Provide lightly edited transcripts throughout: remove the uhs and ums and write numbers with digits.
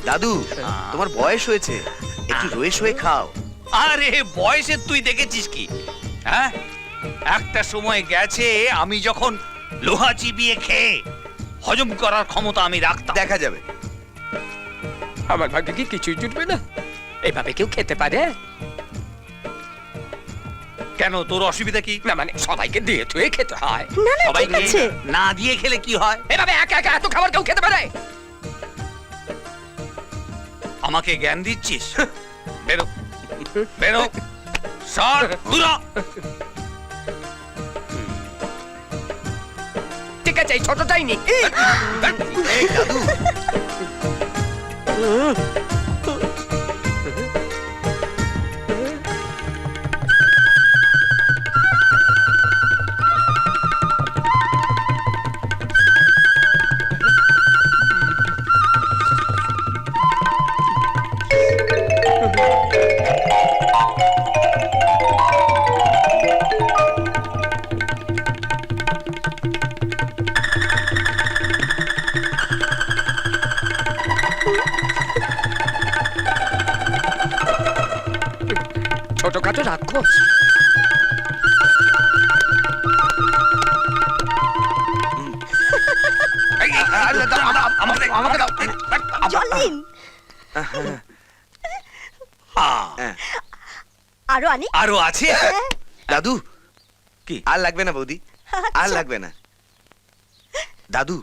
দাদু, তোমার বয়স হয়েছে, একটু রয়ে শয়ে খাও। আরে বয়সে তুই দেখেছিস কি? হ্যাঁ, একটা সময় গেছে আমি যখন লোহা চিবিয়ে খেয়ে হজম করার ক্ষমতা আমি রাখতাম। দেখা যাবে। আমার ভাগ্যে কি কিছুই জুটবে না? এইভাবে কেউ খেতে পারে? কেন, তোর অসুবিধা কি? না মানে সবাইকে দিয়ে থুয়ে খেতে হয়। না না ঠিক সবাইকে আছে। না দিয়ে খেলে কি হয়? এভাবে একা একা এত খাবার কেউ খেতে পারে? আমাকে জ্ঞান দিচ্ছিস? বেরো, বেরো, সর, দূর হ। ঠিক আছে, এই ছোটটাই নি। এই দাদু, ছোটখাটো রাক্ষস। এই, আমাকে দাও, আমাকে দাও। জল নিন। হ্যাঁ। আরো আনি? আরো আছে? হ্যাঁ। দাদু, কি? আর লাগবে না বৌদি, আর আচ্ছা। লাগবে না। দাদু,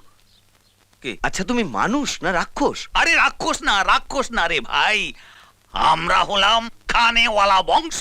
কি? আচ্ছা তুমি মানুষ না রাক্ষস? আরে রাক্ষস না, রাক্ষস না রে ভাই, আমরা হলাম খানেওয়ালা বংশ।